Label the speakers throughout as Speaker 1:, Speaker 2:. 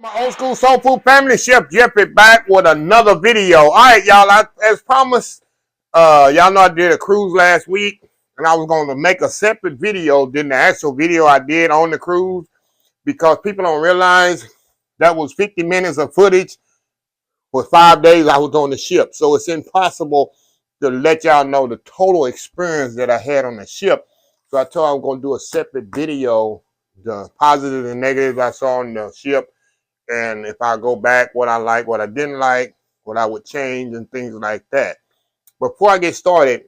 Speaker 1: My old school soul food family, Chef Jeffrey back with another video. All right, y'all. As promised, y'all know I did a cruise last week, and I was going to make a separate video than the actual video I did on the cruise because people don't realize that was 50 minutes of footage for 5 days I was on the ship. So it's impossible to let y'all know the total experience that I had on the ship. So I told I was going to do a separate video, the positives and negatives I saw on the ship. And if I go back, what I like, what I didn't like, what I would change, and things like that. Before I get started,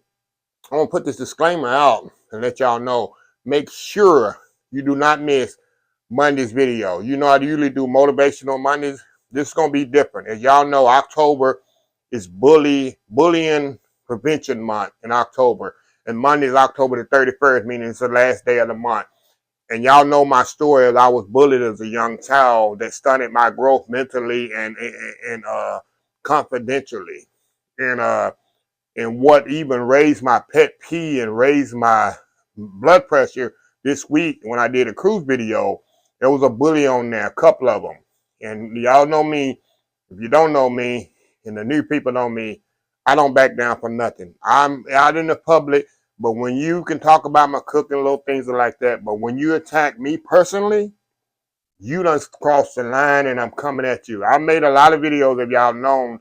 Speaker 1: I'm going to put this disclaimer out and let y'all know. Make sure you do not miss Monday's video. You know I usually do motivational Mondays. This is going to be different. As y'all know, October is bullying prevention month in October. And Monday is October the 31st, meaning it's the last day of the month. And y'all know my story as I was bullied as a young child that stunted my growth mentally and confidentially. And what even raised my pet peeve and raised my blood pressure this week when I did a cruise video, there was a bully on there, a couple of them. And y'all know me. If you don't know me, and the new people know me, I don't back down for nothing. I'm out in the public. But when you can talk about my cooking, little things like that, but when you attack me personally, you done crossed the line and I'm coming at you. I made a lot of videos, if y'all known,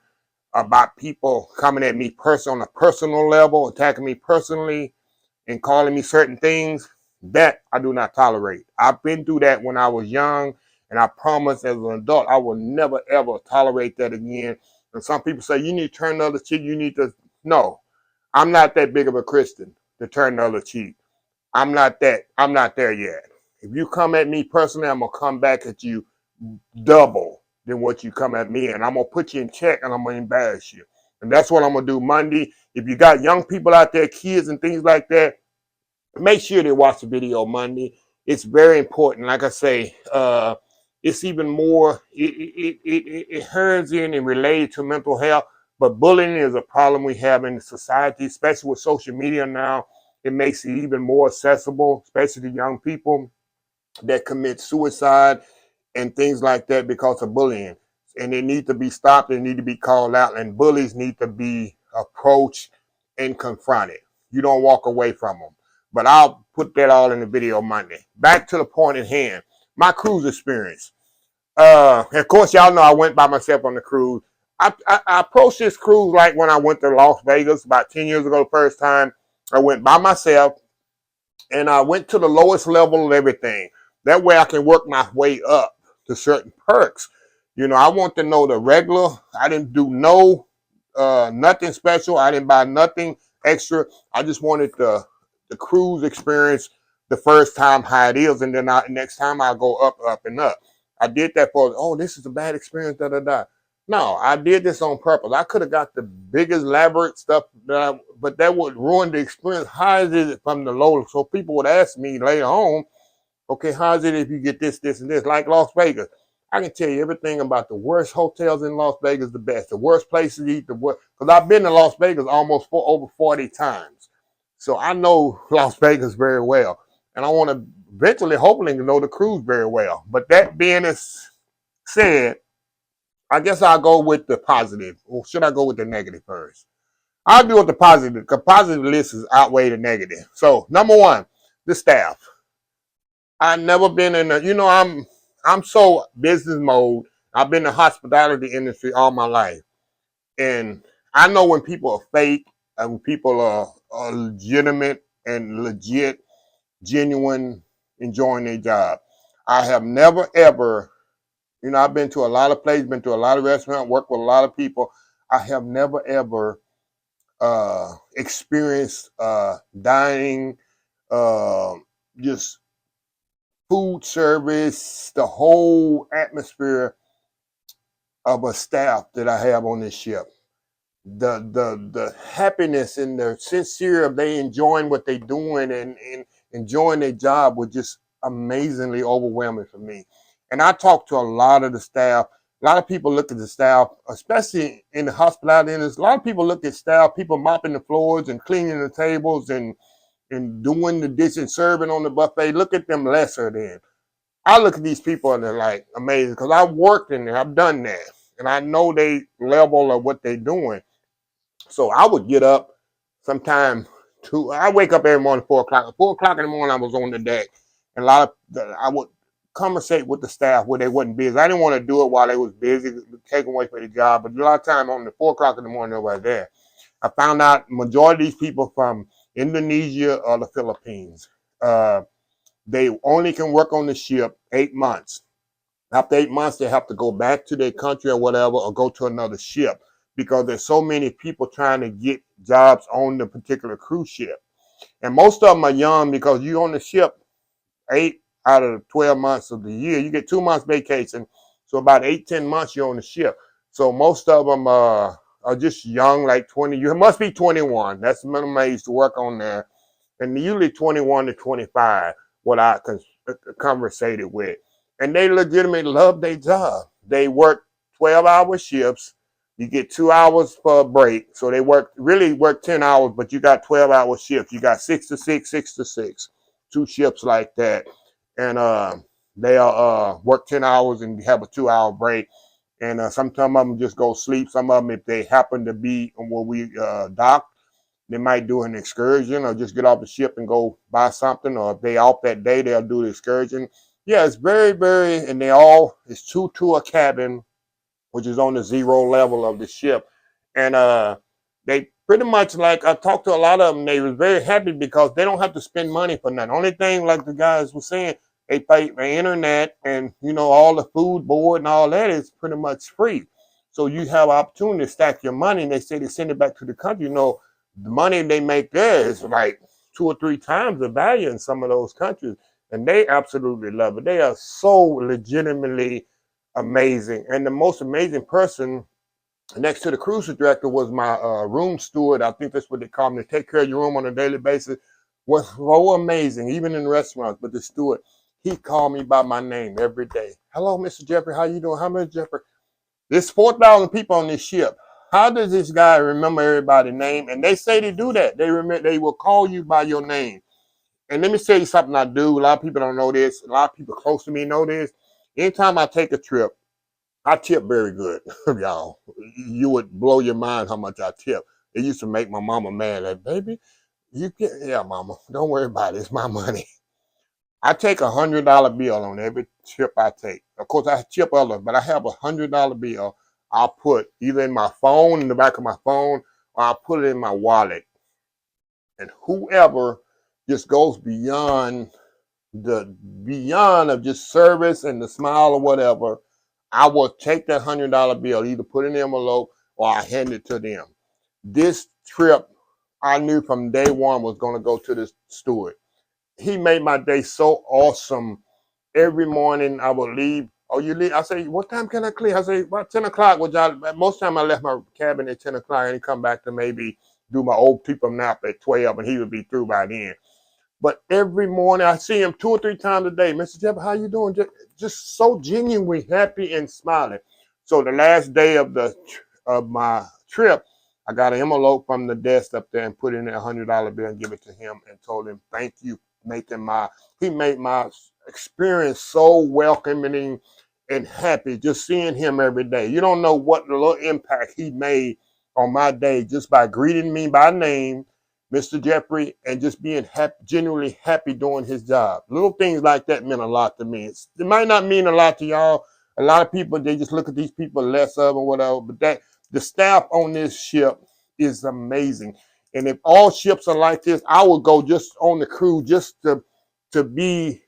Speaker 1: about people coming at me on a personal level, attacking me personally and calling me certain things. That I do not tolerate. I've been through that when I was young, and I promise as an adult, I will never, ever tolerate that again. And some people say, you need to turn the other cheek, you need to, no. I'm not that big of a Christian to turn the other cheek. I'm not there yet. If you come at me personally, I'm gonna come back at you double than what you come at me, and I'm gonna put you in check and I'm gonna embarrass you. And that's what I'm gonna do Monday. If you got young people out there, kids and things like that, make sure they watch the video Monday. It's very important. Like I say, it's even more. It hurts in and related to mental health. But bullying is a problem we have in society, especially with social media now. It makes it even more accessible, especially to young people that commit suicide and things like that because of bullying. And they need to be stopped. They need to be called out. And bullies need to be approached and confronted. You don't walk away from them. But I'll put that all in the video Monday. Back to the point at hand. My cruise experience. Of course, y'all know I went by myself on the cruise. I approached this cruise like when I went to Las Vegas about 10 years ago the first time. I went by myself and I went to the lowest level of everything. That way I can work my way up to certain perks. You know, I want to know the regular. I didn't do nothing special. I didn't buy nothing extra. I just wanted the cruise experience the first time how it is, and then next time I go up and up. I did that for, oh, this is a bad experience, da da da. No, I did this on purpose. I could have got the biggest elaborate stuff, but that would ruin the experience. How is it from the low? So people would ask me later on, okay, how is it if you get this, this, and this? Like Las Vegas, I can tell you everything about the worst hotels in Las Vegas, the best, the worst places to eat, the worst. Because I've been to Las Vegas almost over 40 times, so I know Las Vegas very well, and I want to eventually, hopefully, know the cruise very well. But that being said, I guess I'll go with the positive. Or should I go with the negative first? I'll do with the positive, because positive list is outweigh the negative. So, number one, the staff. I've never been in a, I'm so business mode. I've been in the hospitality industry all my life. And I know when people are fake and when people are legitimate and legit, genuine, enjoying their job. I have never ever, I've been to a lot of places, been to a lot of restaurants, worked with a lot of people. I have never ever experienced dining, uh, just food service, the whole atmosphere of a staff that I have on this ship. The happiness and the sincere of they enjoying what they're doing and enjoying their job was just amazingly overwhelming for me. And I talked to a lot of the staff. A lot of people look at the staff, especially in the hospitality industry. A lot of people look at staff, people mopping the floors and cleaning the tables and doing the dishes, serving on the buffet. Look at them lesser than. I look at these people and they're like amazing because I've worked in there, I've done that, and I know they level of what they're doing. So I would get up sometime I wake up every morning 4 o'clock. 4 o'clock in the morning, I was on the deck, and I would conversate with the staff where they wasn't busy. I didn't want to do it while they was busy, take away for the job. But a lot of time on the 4 o'clock in the morning, nobody there. I found out majority of these people from Indonesia or the Philippines. Uh, they only can work on the ship 8 months. After 8 months, they have to go back to their country or whatever, or go to another ship because there's so many people trying to get jobs on the particular cruise ship. And most of them are young because you on the ship 8 out of the 12 months of the year. You get 2 months vacation. So about 8, 10 months you're on the ship. So most of them are just young, like 20. You must be 21. That's the minimum age to work on there. And usually 21 to 25, what I conversated with. And they legitimately love their job. They work 12-hour shifts. You get 2 hours for a break. So they really work 10 hours, but you got 12-hour shifts. You got 6 to 6, 6 to 6, two shifts like that. And they work 10 hours and have a 2 hour break. And some of them just go sleep. Some of them, if they happen to be where we dock, they might do an excursion or just get off the ship and go buy something. Or if they off that day, they'll do the excursion. Yeah, it's very, very, and it's two to a cabin, which is on the 0 level of the ship. And they pretty much, like, I talked to a lot of them, they was very happy because they don't have to spend money for nothing. Only thing, like the guys were saying, they pay the internet and, all the food, board, and all that is pretty much free. So you have opportunity to stack your money, and they say they send it back to the country. The money they make there is like 2 or 3 times the value in some of those countries. And they absolutely love it. They are so legitimately amazing. And the most amazing person next to the cruise director was my room steward. I think that's what they call me. To take care of your room on a daily basis was so amazing, even in restaurants. But the steward, he called me by my name every day. Hello, Mr. Jeffrey. How you doing? How much, Jeffrey? There's 4,000 people on this ship. How does this guy remember everybody's name? And they say they do that. They will call you by your name. And let me tell you something I do. A lot of people don't know this. A lot of people close to me know this. Anytime I take a trip, I tip very good, y'all. You would blow your mind how much I tip. It used to make my mama mad. Like, baby, yeah, mama, don't worry about it. It's my money. I take $100 bill on every trip I take. Of course, I tip others, but I have $100 bill. I'll put either in my phone, in the back of my phone, or I'll put it in my wallet. And whoever just goes beyond of just service and the smile or whatever, I will take that $100 bill, either put it in an envelope or I hand it to them. This trip, I knew from day one was going to go to this steward. He made my day so awesome. Every morning I would leave. Oh, you leave? I say, what time can I clear? I say, about 10 o'clock, which most time I left my cabin at 10 o'clock and he come back to maybe do my old people nap at 12 and he would be through by then. But every morning I see him 2 or 3 times a day. Mr. Jeff, how you doing? Just so genuinely happy and smiling. So the last day of my trip, I got an envelope from the desk up there and put in a $100 bill and give it to him and told him, thank you, he made my experience so welcoming and happy just seeing him every day. You don't know what the little impact he made on my day just by greeting me by name, Mr. Jeffrey, and just being happy, genuinely happy doing his job. Little things like that meant a lot to me. It might not mean a lot to y'all. A lot of people, they just look at these people less of or whatever, but the staff on this ship is amazing. And if all ships are like this, I would go just on the cruise just to be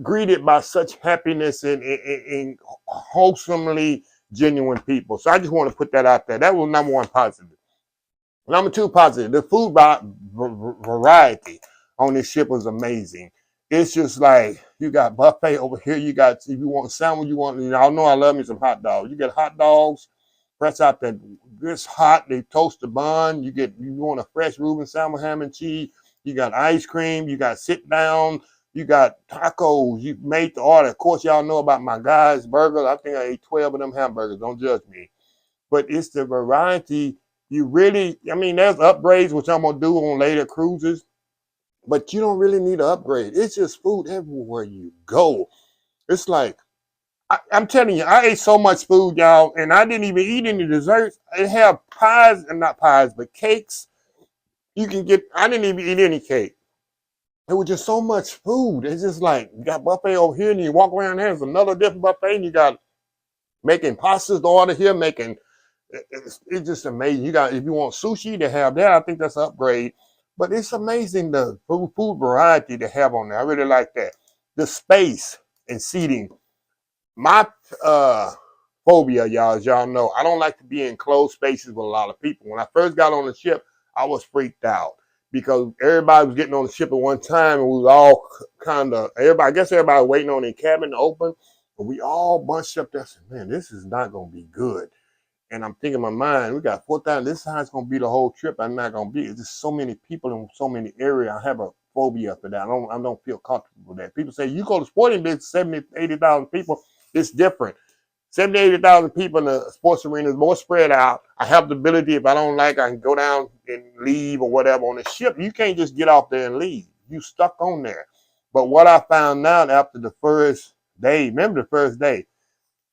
Speaker 1: greeted by such happiness and wholesomely genuine people. So I just want to put that out there. That was number one positive. Number two positive, the food variety on this ship was amazing. It's just like you got buffet over here. You got, if you want sandwich, y'all know I love me some hot dogs. You get hot dogs, press out that it's hot. They toast the bun. You want a fresh Reuben salmon, ham and cheese. You got ice cream. You got sit down. You got tacos. You made the order. Of course, y'all know about my guys' burgers. I think I ate 12 of them hamburgers. Don't judge me. But it's the variety. There's upgrades, which I'm going to do on later cruises, but you don't really need an upgrade. It's just food everywhere you go. It's like, I'm telling you, I ate so much food, y'all, and I didn't even eat any desserts. They have pies, and not pies, but cakes. You can get, I didn't even eat any cake. There was just so much food. It's just like, you got buffet over here, and you walk around there, there's another different buffet, and you got making pastas to order here, making, it's just amazing. You got, if you want sushi to have that, I think that's an upgrade. But it's amazing the food variety they have on there. I really like that. The space and seating. My phobia, y'all, as y'all know, I don't like to be in closed spaces with a lot of people. When I first got on the ship, I was freaked out because everybody was getting on the ship at one time, and we was all kind of, everybody, I guess everybody was waiting on the cabin to open, but we all bunched up there. I said, man, this is not going to be good. And I'm thinking in my mind, we got 4,000. This is how it's gonna be the whole trip. I'm not gonna be. It's just so many people in so many areas. I have a phobia for that. I don't feel comfortable with that. People say you go to sporting business, 70, 80,000 people. It's different. 70, 80,000 people in the sports arena is more spread out. I have the ability, if I don't like, I can go down and leave or whatever. On the ship, you can't just get off there and leave. You stuck on there. But what I found out after the first day, remember the first day,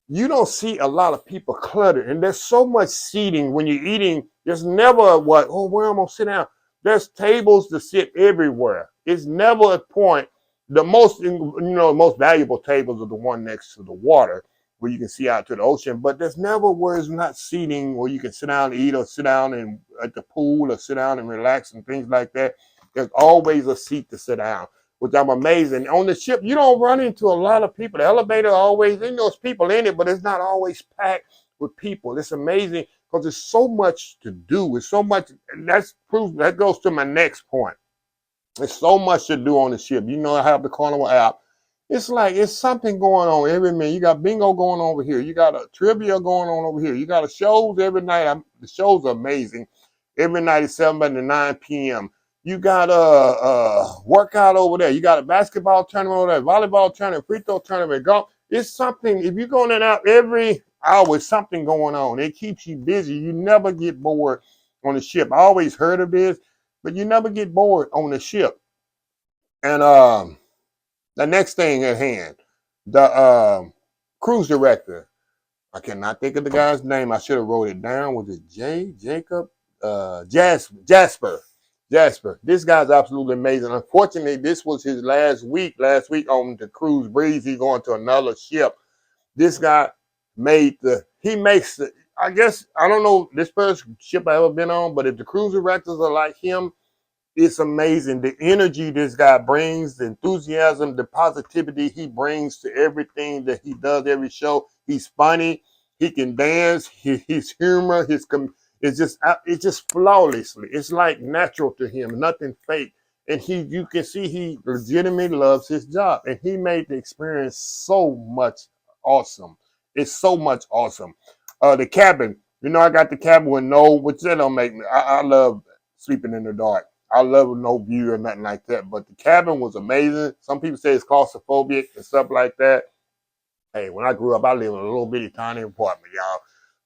Speaker 1: you don't see a lot of people cluttered, and there's so much seating when you're eating. There's never what, oh, where I'm gonna sit down. There's tables to sit everywhere. It's never a point. The most, most valuable tables are the one next to the water where you can see out to the ocean. But there's never where it's not seating where you can sit down and eat, or sit down and at the pool, or sit down and relax and things like that. There's always a seat to sit down, which I'm amazing. On the ship, you don't run into a lot of people. The elevator always, there's people in it, but it's not always packed with people. It's amazing because there's so much to do. It's so much, and that's proof. That goes to my next point. There's so much to do on the ship. I have the Carnival app. It's like it's something going on every minute. You got bingo going on over here. You got a trivia going on over here. You got a shows every night. The shows are amazing. Every night at 7 to 9 p.m. You got a workout over there. You got a basketball tournament over there, volleyball tournament, free throw tournament, golf. It's something. If you're going out every hour, it's something going on. It keeps you busy. You never get bored on the ship. I always heard of this, but you never get bored on the ship. And the next thing at hand, the cruise director. I cannot think of the guy's name. I should have wrote it down. Was it Jacob? Jasper. Jasper. This guy's absolutely amazing. Unfortunately, this was his last week. Last week on the cruise breeze, he's going to another ship. This guy he makes the, I guess, I don't know this first ship I ever been on, but if the cruise directors are like him, it's amazing the energy this guy brings, the enthusiasm, the positivity he brings to everything that he does, every show. He's funny, he can dance, his humor, it's just flawlessly. It's like natural to him, nothing fake. And you can see he legitimately loves his job, and he made the experience so much awesome. It's so much awesome. The cabin, I got the cabin with which that don't make me. I love sleeping in the dark. I love no view or nothing like that. But the cabin was amazing. Some people say it's claustrophobic and stuff like that. Hey, when I grew up, I lived in a little bitty tiny apartment, y'all.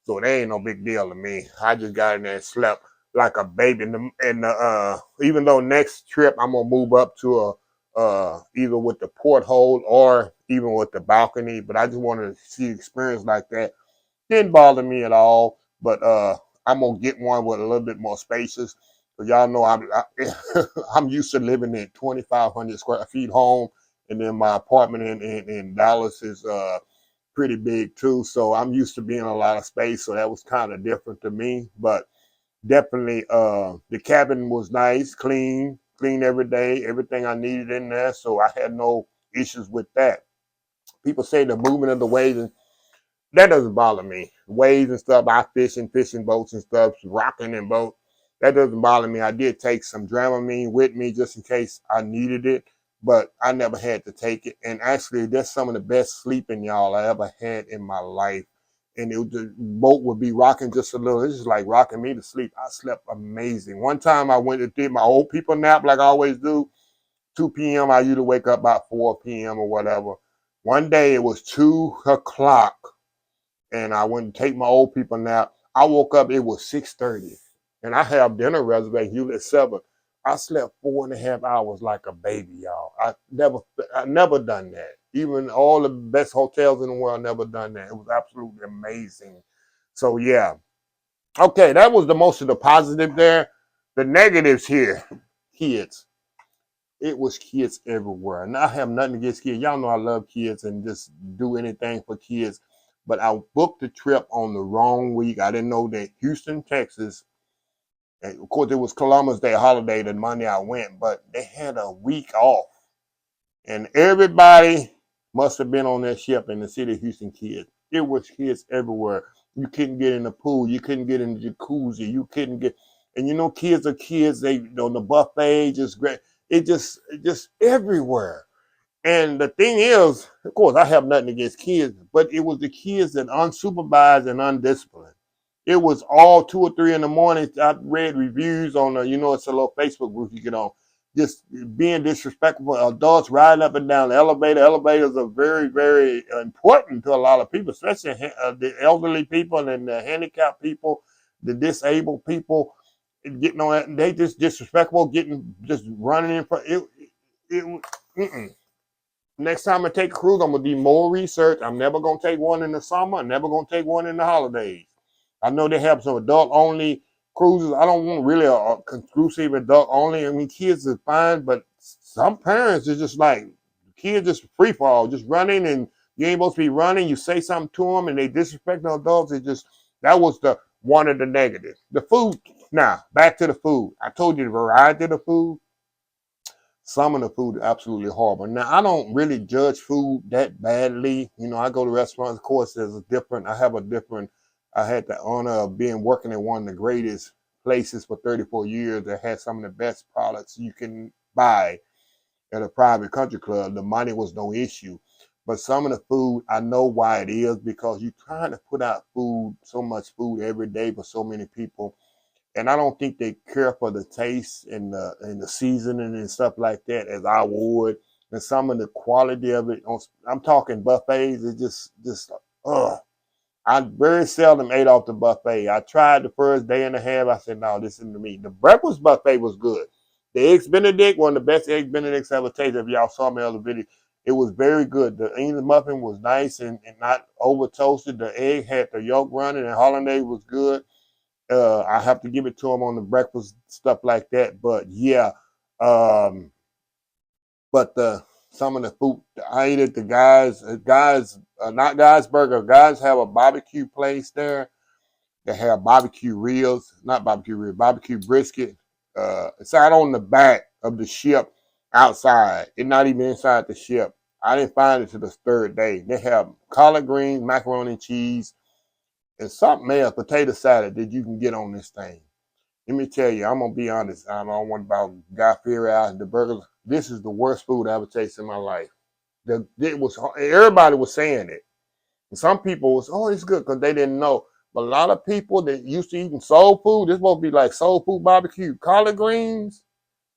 Speaker 1: So it ain't no big deal to me. I just got in there and slept like a baby. Even though next trip I'm gonna move up to a either with the porthole or even with the balcony. But I just wanted to see experience like that. Didn't bother me at all, but I'm gonna get one with a little bit more spacious. But y'all know I'm used to living in 2,500 square feet home, and then my apartment in Dallas is pretty big too. So I'm used to being a lot of space. So that was kind of different to me. But definitely, the cabin was nice, clean every day, everything I needed in there. So I had no issues with that. People say the movement of the waves, that doesn't bother me. Waves and stuff, I fish in fishing boats and stuff, rocking in boat. That doesn't bother me. I did take some Dramamine with me just in case I needed it, but I never had to take it. And actually, that's some of the best sleeping, y'all, I ever had in my life. And the boat would be rocking just a little. It's just like rocking me to sleep. I slept amazing. One time I went to did my old people nap like I always do. 2 p.m. I usually wake up about 4 p.m. or whatever. One day it was 2 o'clock and I went to take my old people nap. I woke up, it was 6:30, and I have dinner reservation usually at 7. I slept 4.5 hours like a baby, y'all. I never done that. Even all the best hotels in the world never done that. It was absolutely amazing. So yeah. Okay, that was the most of the positive there. The negatives here, kids. It was kids everywhere. And I have nothing against kids. Y'all know I love kids and just do anything for kids. But I booked the trip on the wrong week. I didn't know that Houston, Texas, and of course it was Columbus Day holiday the Monday I went, but they had a week off. And everybody must have been on that ship in the city of Houston, kids. It was kids everywhere. You couldn't get in the pool. You couldn't get in the jacuzzi. You couldn't get, and you know, kids are kids. They, you know, the buffet just great. It just everywhere. And the thing is, of course, I have nothing against kids, but it was the kids that unsupervised and undisciplined. It was all 2 or 3 in the morning. I read reviews on the, you know, it's a little Facebook group you get on, just being disrespectful. Adults riding up and down the elevator. Elevators are very, very important to a lot of people, especially the elderly people and the handicapped people, the disabled people. Getting on that, they just disrespectful, getting just running in front. Mm-mm. Next time I take a cruise, I'm gonna do more research. I'm never gonna take one in the summer. I'm never gonna take one in the holidays. I know they have some adult only cruises. I don't want really a conclusive adult only. I mean, kids are fine, but some parents is just like kids just free fall, just running, and you ain't supposed to be running. You say something to them, and they disrespect the adults. It just that was the one of the negatives. The food. Now back to the food. I told you the variety of the food. Some of the food is absolutely horrible. Now, I don't really judge food that badly. You know, I go to restaurants. Of course, I had the honor of being working in one of the greatest places for 34 years that had some of the best products you can buy at a private country club. The money was no issue. But some of the food, I know why it is because you're trying to put out so much food every day for so many people, and I don't think they care for the taste and the seasoning and stuff like that as I would. And some of the quality of it, I'm talking buffets. It's just ugh. I very seldom ate off the buffet. I tried the first day and a half. I said, no, this isn't me. The breakfast buffet was good. The eggs Benedict, one of the best eggs Benedicts I ever tasted. If y'all saw my other video, it was very good. The English muffin was nice and not over toasted. The egg had the yolk running, and hollandaise was good. I have to give it to them on the breakfast stuff like that. But yeah, um, but the some of the food I ate at the not Guys Burger. Guys have a barbecue place there. They have barbecue ribs, not barbecue ribs, barbecue brisket. It's out on the back of the ship outside. It's not even inside the ship. I didn't find it till the third day. They have collard greens, macaroni and cheese, and something else, potato salad that you can get on this thing. Let me tell you, I'm gonna be honest. I don't want about Guy Fieri out the burgers. This is the worst food I ever tasted in my life. It was everybody was saying it. And some people was, oh, it's good because they didn't know. But a lot of people that used to eating soul food, this supposed to be like soul food barbecue, collard greens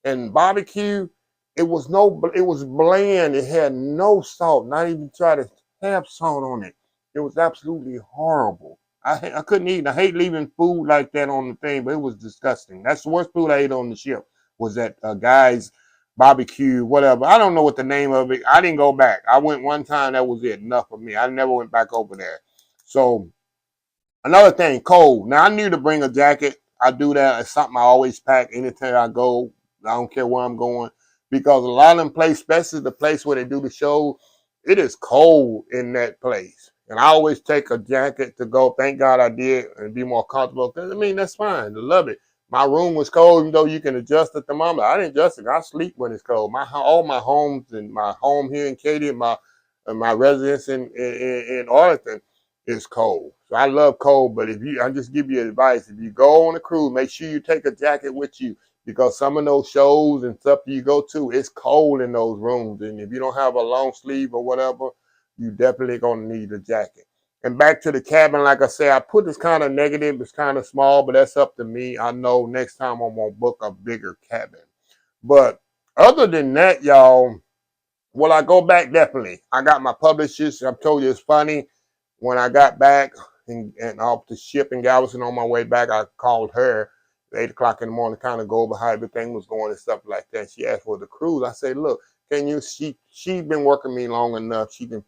Speaker 1: and barbecue. It was bland. It had no salt, not even try to have salt on it. It was absolutely horrible. I couldn't eat. I hate leaving food like that on the thing, but it was disgusting. That's the worst food I ate on the ship. Was that guy's barbecue, whatever. I don't know what the name of it. I didn't go back. I went one time. That was it. Enough for me. I never went back over there. So another thing, cold. Now I knew to bring a jacket. I do that. It's something I always pack anytime I go. I don't care where I'm going because a lot of them places, especially the place where they do the show, it is cold in that place. And I always take a jacket to go. Thank God I did and be more comfortable. Cause I mean that's fine. I love it. My room was cold, even though you can adjust the thermometer. I didn't adjust it. I sleep when it's cold. All my homes and my home here in Katy and my residence in Arlington is cold. So I love cold, but I just give you advice. If you go on a cruise, make sure you take a jacket with you because some of those shows and stuff you go to, it's cold in those rooms. And if you don't have a long sleeve or whatever, you definitely gonna need a jacket. And back to the cabin, like I said, I put this kind of negative. It's kind of small, but that's up to me. I know next time I'm gonna book a bigger cabin. But other than that, y'all, will I go back? Definitely. I got my publicist. I've told you it's funny. When I got back and off the ship in Galveston on my way back, I called her at 8 o'clock in the morning to kind of go over how everything was going and stuff like that. She asked for the cruise. I said, look, can you, she's been working me long enough. She can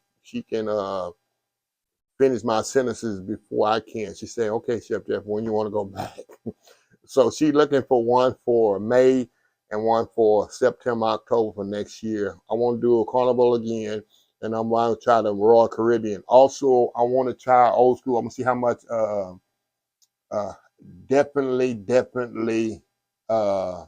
Speaker 1: finish my sentences before I can. She said, okay, Chef Jeff, when you want to go back? So she's looking for one for May and one for September, October for next year. I want to do a carnival again, and I'm going to try the Royal Caribbean. Also, I want to try old school. I'm going to see how much uh, definitely uh,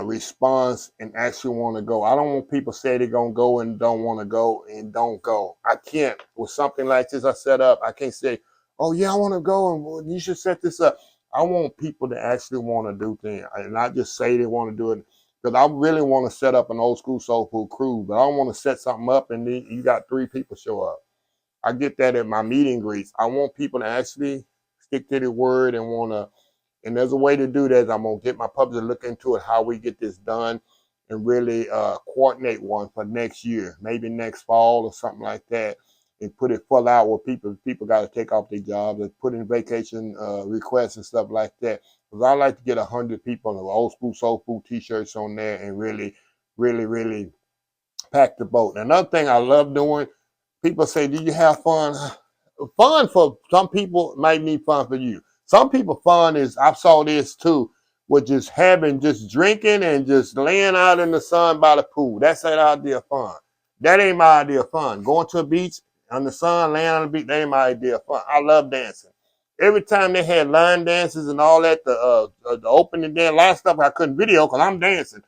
Speaker 1: response and actually want to go. I don't want people say they're going to go and don't want to go and don't go. I can't. With something like this I set up, I can't say, oh, yeah, I want to go and well, you should set this up. I want people to actually want to do things and not just say they want to do it. Because I really want to set up an old school soul food cruise, but I don't want to set something up and then you got 3 people show up. I get that at my meet and greets. I want people to actually stick to the word and want to, and there's a way to do that. I'm going to get my publisher to look into it, how we get this done and really coordinate one for next year, maybe next fall or something like that, and put it full out where people got to take off their jobs and put in vacation requests and stuff like that. Because I like to get 100 people in the old school soul food t-shirts on there and really pack the boat. Another thing I love doing, people say, do you have fun? Fun for some people might be fun for you. Some people fun is, I saw this too, with just drinking and just laying out in the sun by the pool. That's an idea of fun. That ain't my idea of fun. Going to a beach on the sun, laying on the beach, that ain't my idea of fun. I love dancing. Every time they had line dances and all that, the opening day, a lot of stuff I couldn't video because I'm dancing.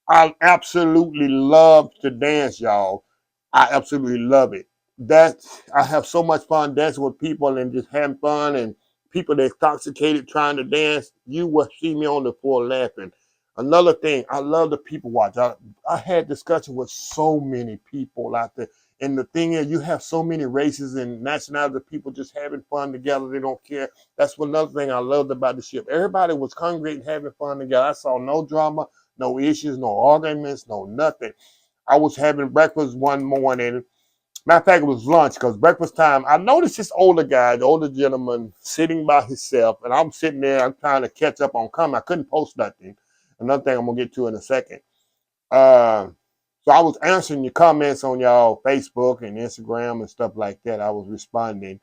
Speaker 1: I absolutely love to dance, y'all. I absolutely love it. That I have so much fun dancing with people and just having fun and people that intoxicated trying to dance. You will see me on the floor laughing. Another thing, I love the people watch. I had discussion with so many people out there. And the thing is, you have so many races and nationalities of people just having fun together. They don't care. That's another thing I loved about the ship. Everybody was congregating, having fun together. I saw no drama, no issues, no arguments, no nothing. I was having breakfast one morning. Matter of fact, it was lunch because breakfast time. I noticed this older guy, the older gentleman, sitting by himself, and I'm sitting there. I'm trying to catch up on comment. I couldn't post nothing. Another thing I'm gonna get to in a second. Uh, so I was answering your comments on y'all Facebook and Instagram and stuff like that. I was responding.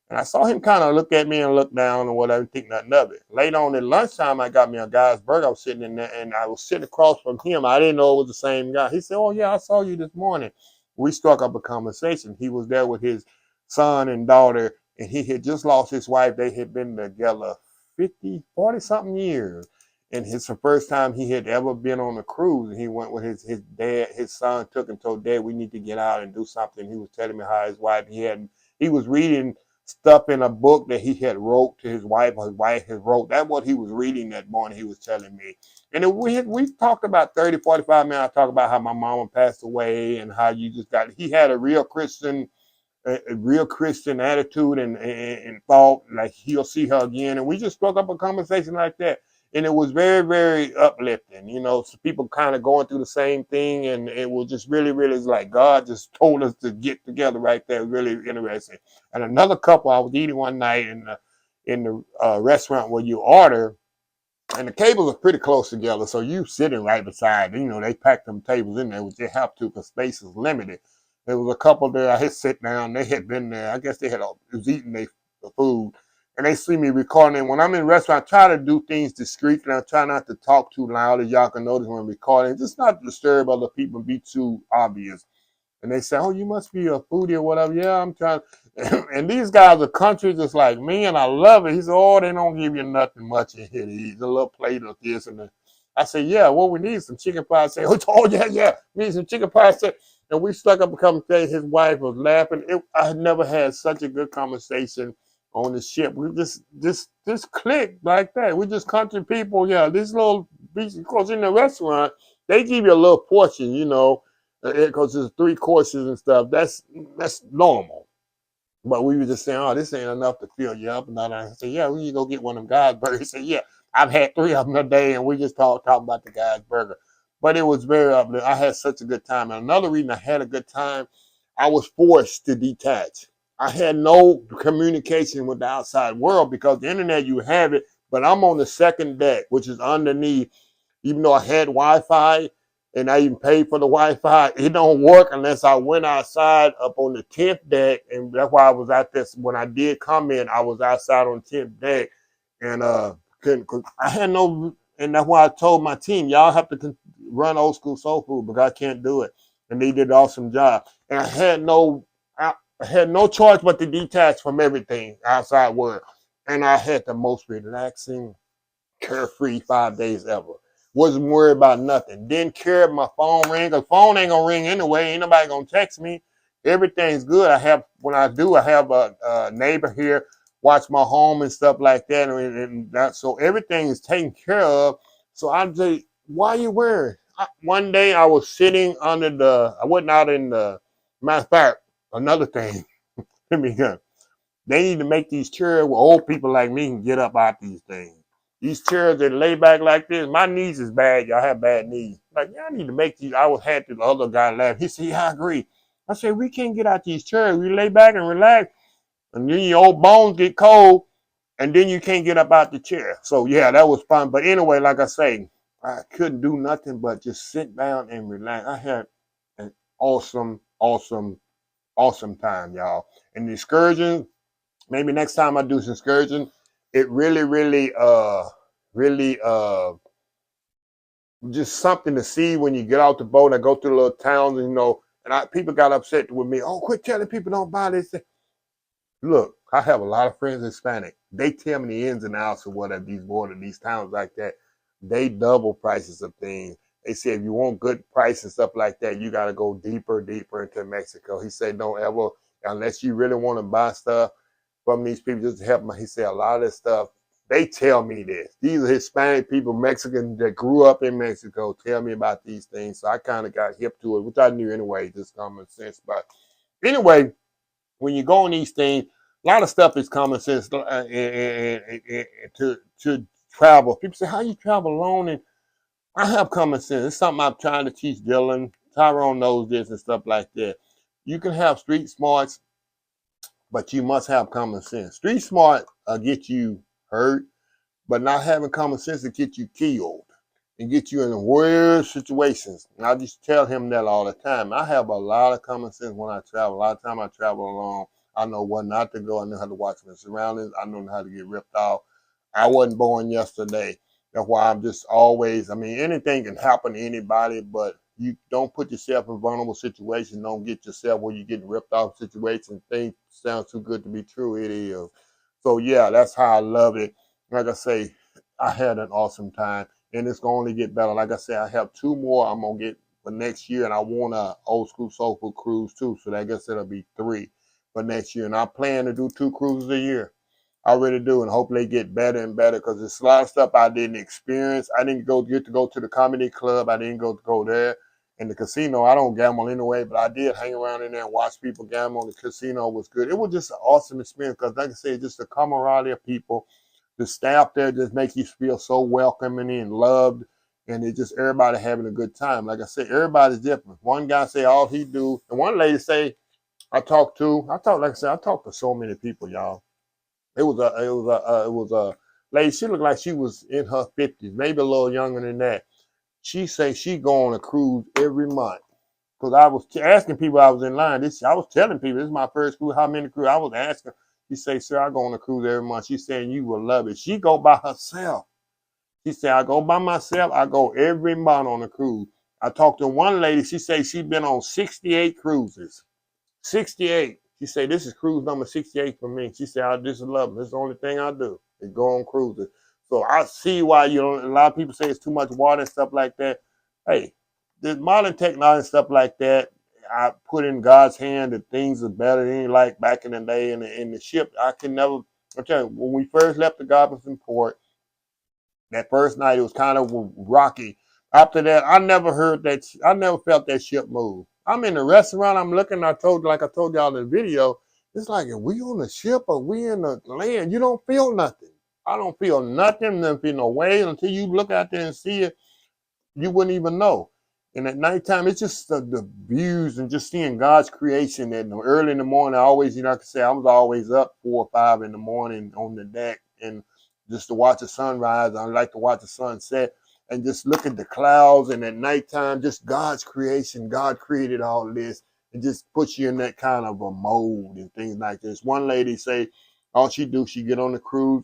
Speaker 1: And I saw him kind of look at me and look down and whatever, think nothing of it. Later on at lunchtime, I got me a guy's burger. I was sitting in there and I was sitting across from him. I didn't know it was the same guy. He said, oh, yeah, I saw you this morning. We struck up a conversation. He was there with his son and daughter, and he had just lost his wife. They had been together 50, 40 something years. And it's the first time he had ever been on a cruise. And he went with his dad, his son took him, told Dad, we need to get out and do something. He was telling me how his wife, he was reading stuff in a book that he had wrote to his wife, or his wife had wrote. That's what he was reading that morning, he was telling me. And we talked about 30, 45 minutes. I talked about how my mama passed away and how you just he had a real Christian attitude and thought like he'll see her again. And we just struck up a conversation like that. And it was very, very uplifting. You know, so people kind of going through the same thing. And it was just really like God just told us to get together right there. Really interesting. And another couple, I was eating one night in the restaurant where you order, and the tables are pretty close together, so you sitting right beside. You know, they packed them tables in there, which they have to because space is limited. There was a couple there. I had sit down. They had been there. I guess they was eating the food, and they see me recording. And when I'm in the restaurant, I try to do things discreetly. I try not to talk too loud, as y'all can notice when I'm recording. Just not disturb other people and be too obvious. And they say, oh, you must be a foodie or whatever. Yeah, I'm trying. And these guys are country just like me, and I love it. He said, oh, they don't give you nothing much in here to eat. A little plate of this and that. I said, yeah, well, we need some chicken pie. I said, oh, yeah, we need some chicken pie. And we stuck up a conversation. His wife was laughing. I had never had such a good conversation on the ship. We just clicked like that. We just country people. Yeah, this little beach, of course, in the restaurant, they give you a little portion, you know, because there's 3 courses and stuff. That's normal. But we were just saying, oh, this ain't enough to fill you up. And I said, yeah, we need to go get one of them guys burgers. He said, yeah, I've had 3 of them a day, and we just talking about the guys burger. But it was very uplifting. I had such a good time. And another reason I had a good time, I was forced to detach. I had no communication with the outside world because the internet, you have it, but I'm on the second deck, which is underneath, even though I had Wi-Fi and I even paid for the Wi-Fi. It don't work unless I went outside up on the 10th deck, and that's why I was out there. When I did come in, I was outside on 10th deck, and couldn't. I had no, and that's why I told my team, y'all have to run Old School Soul Food because I can't do it, and they did an awesome job. And I had no choice but to detach from everything outside world, and I had the most relaxing, carefree 5 days ever. Wasn't worried about nothing. Didn't care if my phone rang. The phone ain't gonna ring anyway. Ain't nobody gonna text me. Everything's good. I have when I do. I have a neighbor here watch my home and stuff like that, and that. So everything is taken care of. So I'm just, why are you worried? One day I was sitting under the. I wasn't out in the. Matter of fact, another thing. Let me go. They need to make these chairs where old people like me can get up out these things. These chairs that lay back like this, my knees is bad. Y'all have bad knees. Like, y'all need to make these. I was had the other guy laugh. He said, yeah, I agree. I said, we can't get out these chairs. We lay back and relax. And then your old bones get cold. And then you can't get up out the chair. So, yeah, that was fun. But anyway, like I say, I couldn't do nothing but just sit down and relax. I had an awesome, awesome, awesome time, y'all. And the excursion, maybe next time I do some excursion, it really just something to see when you get out the boat. I go through the little towns, and people got upset with me. Oh, quit telling people don't buy this. Look, I have a lot of friends Hispanic. They tell me the ins and outs of what at these towns like that. They double prices of things. They say if you want good price and stuff like that, you got to go deeper, deeper into Mexico. He said don't ever, unless you really want to buy stuff from these people, just to help them. He said a lot of this stuff, they tell me this. These are Hispanic people, Mexicans that grew up in Mexico, tell me about these things. So I kind of got hip to it, which I knew anyway, just common sense. But anyway, when you go on these things, a lot of stuff is common sense to travel. People say, how you travel alone? And I have common sense. It's something I'm trying to teach Dylan. Tyrone knows this and stuff like that. You can have street smarts, but you must have common sense. Street smart get you hurt, but not having common sense to get you killed and get you in weird situations. And I just tell him that all the time. I have a lot of common sense when I travel. A lot of time I travel alone. I know what not to go. I know how to watch my surroundings. I know how to get ripped off. I wasn't born yesterday. That's why I'm just always, anything can happen to anybody, but you don't put yourself in vulnerable situations. Don't get yourself where you get ripped off situations. Things sound too good to be true. It is. So yeah, that's how I love it. Like I say, I had an awesome time, and it's gonna only get better. Like I said, I have two more I'm gonna get for next year, and I want a old school soulful cruise too. So I guess it'll be three for next year, and I plan to do 2 cruises a year. I really do, and hopefully they get better and better because there's a lot of stuff I didn't experience. I didn't get to go to the comedy club. I didn't go there. In the casino, I don't gamble anyway, but I did hang around in there and watch people gamble. The casino was good. It was just an awesome experience because, like I said, just the camaraderie of people. The staff there just makes you feel so welcoming and loved, and it's just everybody having a good time. Like I said, everybody's different. One guy say all he do, and one lady say like I said, I talked to so many people, y'all. It was a lady. She looked like she was in her 50s, maybe a little younger than that. She say she go on a cruise every month. Because I was asking people, I was in line. I was telling people, this is my first cruise. How many cruise? I was asking. She say, sir, I go on a cruise every month. She saying you will love it. She go by herself. She said, I go by myself. I go every month on a cruise. I talked to one lady. She said she been on 68 cruises. 68. She said, this is cruise number 68 for me. She said, I just love it. This is the only thing I do is go on cruises. So I see why a lot of people say it's too much water and stuff like that. Hey, the modern technology and stuff like that, I put in God's hand that things are better than like back in the day in the ship. I can never, I tell you, when we first left the Galveston port, that first night, it was kind of rocky. After that, I never heard that. I never felt that ship move. I'm in the restaurant. I'm looking. Like I told y'all in the video, it's like, are we on the ship or we in the land? You don't feel nothing. I don't feel nothing. There feel no way until you look out there and see it. You wouldn't even know. And at nighttime, it's just the views and just seeing God's creation. And early in the morning, I always, like I say, I was always up 4 or 5 in the morning on the deck and just to watch the sunrise. I like to watch the sunset. and just look at the clouds, and at nighttime, just God's creation. God created all this, and just puts you in that kind of a mode and things like this. One lady say all she do, she get on the cruise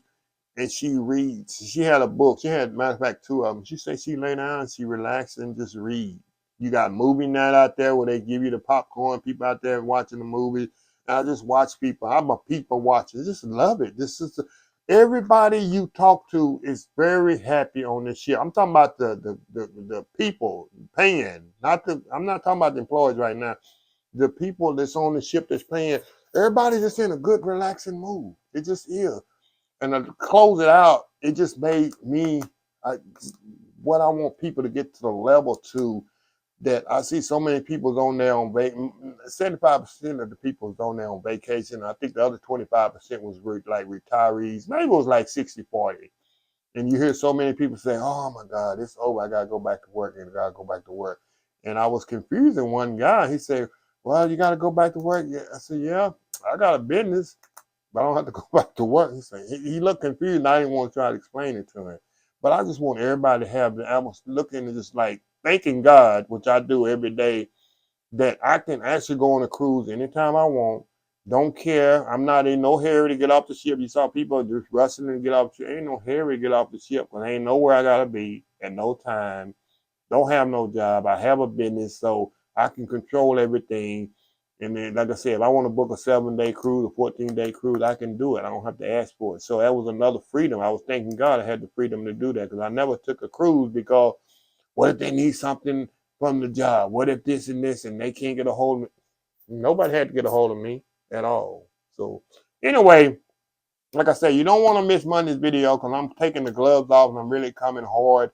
Speaker 1: and she reads. She had a book. She had, matter of fact, two of them. She said she lay down, she relax and just read. You got movie night out there where they give you the popcorn. People out there watching the movie. And I just watch people. I'm a people watcher. I just love it. This is everybody you talk to is very happy on this ship. I'm talking about the people paying, not the. I'm not talking about the employees right now. The people that's on the ship that's paying. Everybody just in a good, relaxing mood. It just is. And to close it out, it just made me what I want people to get to the level to, that I see so many people on there on 75% of the people is on there on vacation. I think the other 25% was like retirees. Maybe it was like 60-40. And you hear so many people say, oh my God, it's over. I got to go back to work, and I got to go back to work. And I was confusing one guy. He said, well, you got to go back to work. Yeah. I said, yeah, I got a business, but I don't have to go back to work. He said, he looked confused, and I didn't want to try to explain it to him. But I just want everybody to have I was looking and just like thanking God, which I do every day, that I can actually go on a cruise anytime I want. Don't care. I'm not in no hurry to get off the ship. You saw people just rushing to get off the ship. Ain't no hurry to get off the ship, because ain't nowhere I gotta be at no time. Don't have no job. I have a business, so I can control everything. And then, like I said, if I want to book a 7-day cruise, a 14-day cruise, I can do it. I don't have to ask for it. So that was another freedom. I was thanking God I had the freedom to do that, because I never took a cruise because what if they need something from the job? What if this and this and they can't get a hold of me? Nobody had to get a hold of me at all. So anyway, like I said, you don't want to miss Monday's video, because I'm taking the gloves off and I'm really coming hard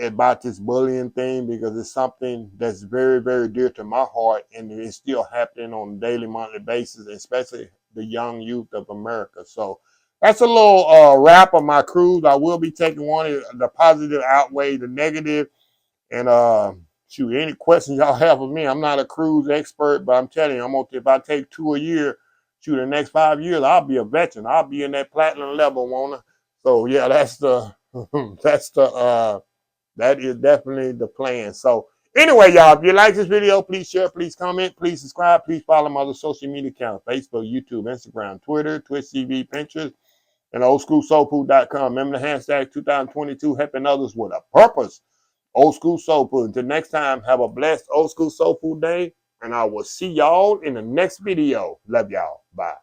Speaker 1: about this bullying thing, because it's something that's very, very dear to my heart, and it's still happening on a daily, monthly basis, especially the young youth of America. So that's a little wrap of my cruise. I will be taking one of the positive outweigh the negative. And shoot, any questions y'all have of me, I'm not a cruise expert, but I'm telling you, if I take 2 a year, shoot, the next 5 years, I'll be a veteran. I'll be in that platinum level, wanna. So yeah, that's the that is definitely the plan. So anyway, y'all, if you like this video, please share, please comment, please subscribe, please follow my other social media accounts: Facebook, YouTube, Instagram, Twitter, Twitch TV, Pinterest, and oldschoolsoulfood.com. Remember the hashtag 2022, helping others with a purpose. Old School Soul Food. Until next time, have a blessed Old School Soul Food day, and I will see y'all in the next video. Love y'all. Bye.